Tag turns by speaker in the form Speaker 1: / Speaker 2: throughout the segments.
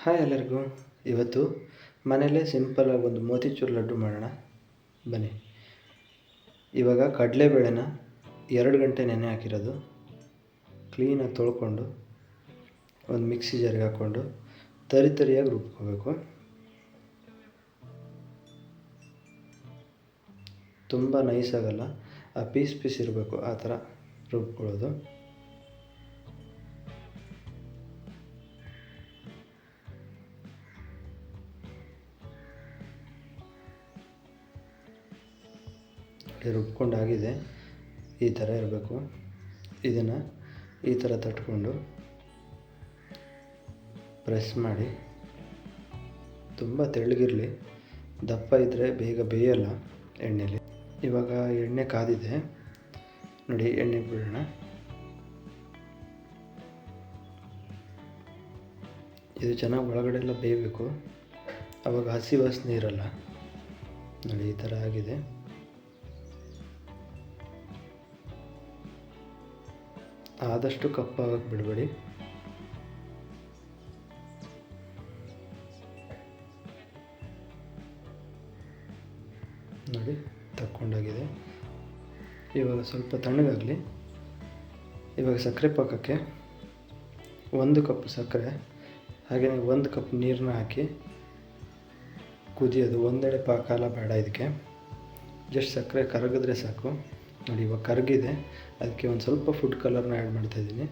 Speaker 1: Hi ಎಲ್ಲರಿಗೂ. ಇವತ್ತು ಮನೆಯಲ್ಲೇ ಸಿಂಪಲಾಗಿ ಒಂದು ಮೋತಿಚೂರ್ ಲಡ್ಡು ಮಾಡೋಣ ಬನ್ನಿ. ಇವಾಗ ಕಡಲೆಬೇಳೆನ 2 ಗಂಟೆ ನೆನೆ ಹಾಕಿರೋದು ಕ್ಲೀನಾಗಿ ತೊಳ್ಕೊಂಡು ಒಂದು ಮಿಕ್ಸಿ ಜಾರಿಗೆ ಹಾಕ್ಕೊಂಡು ತರಿಯಾಗಿ ರುಬ್ಕೋಬೇಕು. ತುಂಬ ನೈಸ್ ಆಗಲ್ಲ, ಆ ಪೀಸ್ ಇರಬೇಕು, ಆ ಥರ ರುಬ್ಕೊಳ್ಳೋದು. ರುಬ್ಕೊಂಡಾಗಿದೆ, ಈ ಥರ ಇರಬೇಕು. ಇದನ್ನು ಈ ಥರ ತಟ್ಕೊಂಡು ಪ್ರೆಸ್ ಮಾಡಿ, ತುಂಬ ತೆಳ್ಳಗಿರಲಿ, ದಪ್ಪ ಇದ್ದರೆ ಬೇಗ ಬೇಯಲ್ಲ ಎಣ್ಣೆಲಿ. ಇವಾಗ ಎಣ್ಣೆ ಕಾದಿದೆ ನೋಡಿ, ಎಣ್ಣೆ ಬಿಡೋಣ. ಇದು ಚೆನ್ನಾಗಿ ಒಳಗಡೆ ಎಲ್ಲ ಬೇಯಬೇಕು, ಆವಾಗ ಹಸಿ ವಾಸನೆ ಇರಲ್ಲ ನೋಡಿ. ಈ ಥರ ಆಗಿದೆ. ಆದಷ್ಟು ಕಪ್ಪಾಗಕ್ಕೆ ಬಿಡಬೇಡಿ. ನೋಡಿ ತಕ್ಕೊಂಡಾಗಿದೆ. ಇವಾಗ ಸ್ವಲ್ಪ ತಣ್ಣಗಾಗಲಿ. ಇವಾಗ ಸಕ್ಕರೆ ಪಾಕಕ್ಕೆ 1 ಕಪ್ ಸಕ್ಕರೆ, ಹಾಗೆಯೇ 1 ಕಪ್ ನೀರನ್ನ ಹಾಕಿ ಕುದಿಯೋದು. ಒಂದೆಡೆ ಪಾಕ ಬೇಡ ಇದಕ್ಕೆ, ಜಸ್ಟ್ ಸಕ್ಕರೆ ಕರಗಿದ್ರೆ ಸಾಕು. ನೋಡಿ ಇವಾಗ ಕರಗಿದೆ, ಅದಕ್ಕೆ ಒಂದು ಸ್ವಲ್ಪ ಫುಡ್ ಕಲರ್ನ ಆ್ಯಡ್ ಮಾಡ್ತಾಯಿದ್ದೀನಿ.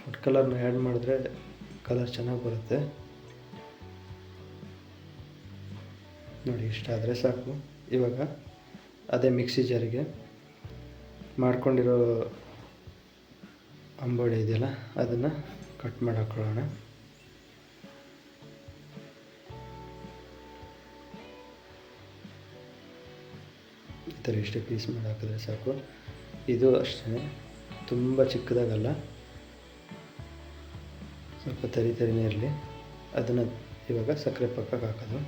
Speaker 1: ಫುಡ್ ಕಲರ್ನ ಆ್ಯಡ್ ಮಾಡಿದ್ರೆ ಕಲರ್ ಚೆನ್ನಾಗಿ ಬರುತ್ತೆ ನೋಡಿ. ಇಷ್ಟ ಆದರೆ ಸಾಕು. ಇವಾಗ ಅದೇ ಮಿಕ್ಸಿ ಜಾರಿಗೆ ಮಾಡ್ಕೊಂಡಿರೋ ಅಂಬೋಡಿ ಇದೆಯಲ್ಲ, ಅದನ್ನು ಕಟ್ ಮಾಡಿ ಹಾಕ್ಕೊಳ್ಳೋಣ. ಈ ಥರ ಇಷ್ಟೇ ಪೀಸ್ ಮಾಡಿ ಹಾಕಿದ್ರೆ ಸಾಕು. ಇದು ಅಷ್ಟೇ, ತುಂಬ ಚಿಕ್ಕದಾಗಲ್ಲ, ಸ್ವಲ್ಪ ತರಿನೇ ಇರಲಿ. ಅದನ್ನು ಇವಾಗ ಸಕ್ಕರೆ ಪಾಕಕ್ಕೆ ಹಾಕೋದು.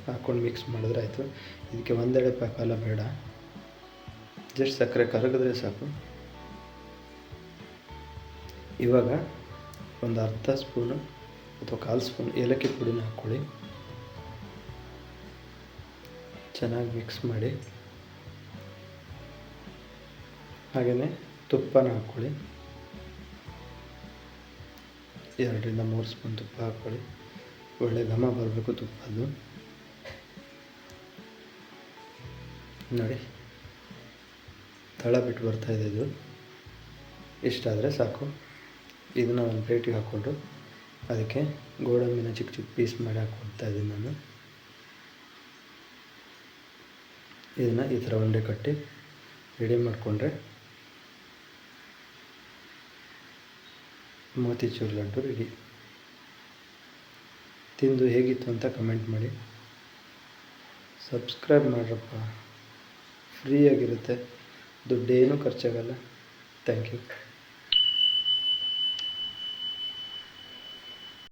Speaker 1: ಹಾಕ್ಕೊಂಡು ಮಿಕ್ಸ್ ಮಾಡಿದ್ರೆ ಆಯಿತು. ಇದಕ್ಕೆ ಒಂದೆಡೆ ಪಾಕ ಬೇಡ, ಜಸ್ಟ್ ಸಕ್ಕರೆ ಕರಗಿದ್ರೆ ಸಾಕು. ಇವಾಗ ಒಂದು ಅರ್ಧ ಸ್ಪೂನು ಅಥವಾ 1/4 ಸ್ಪೂನ್ ಏಲಕ್ಕಿ ಪುಡಿನ ಹಾಕ್ಕೊಳ್ಳಿ. ಚೆನ್ನಾಗಿ ಮಿಕ್ಸ್ ಮಾಡಿ, ಹಾಗೆಯೇ ತುಪ್ಪನ ಹಾಕ್ಕೊಳ್ಳಿ. 2 ರಿಂದ 3 ಸ್ಪೂನ್ ತುಪ್ಪ ಹಾಕ್ಕೊಳ್ಳಿ. ಒಳ್ಳೆ ಘಮ ಬರಬೇಕು ತುಪ್ಪದ್ದು ನೋಡಿ. ತಳ ಬಿಟ್ಟು ಬರ್ತಾಯಿದೆ ಇದು. ಇಷ್ಟಾದರೆ ಸಾಕು. ಇದನ್ನು ಒಂದು ಪ್ಲೇಟಿಗೆ ಹಾಕ್ಕೊಂಡು ಅದಕ್ಕೆ ಗೋಡಂಬಿನ ಚಿಕ್ಕ ಪೀಸ್ ಮಾಡಿ ಹಾಕ್ಕೊಡ್ತಾ ಇದ್ದೀನಿ ನಾನು. ಇದನ್ನು ಈ ಥರ ಉಂಡೆ ಕಟ್ಟಿ ರೆಡಿ ಮಾಡಿಕೊಂಡ್ರೆ ಮೋತಿಚೂರ್ ಲಡ್ಡು ರೆಡಿ. ತಿಂದು ಹೇಗಿತ್ತು ಅಂತ ಕಮೆಂಟ್ ಮಾಡಿ. ಸಬ್ಸ್ಕ್ರೈಬ್ ಮಾಡ್ರಪ್ಪ, ಫ್ರೀಯಾಗಿರುತ್ತೆ, ದುಡ್ಡೇನೂ ಖರ್ಚಾಗಲ್ಲ. Thank you.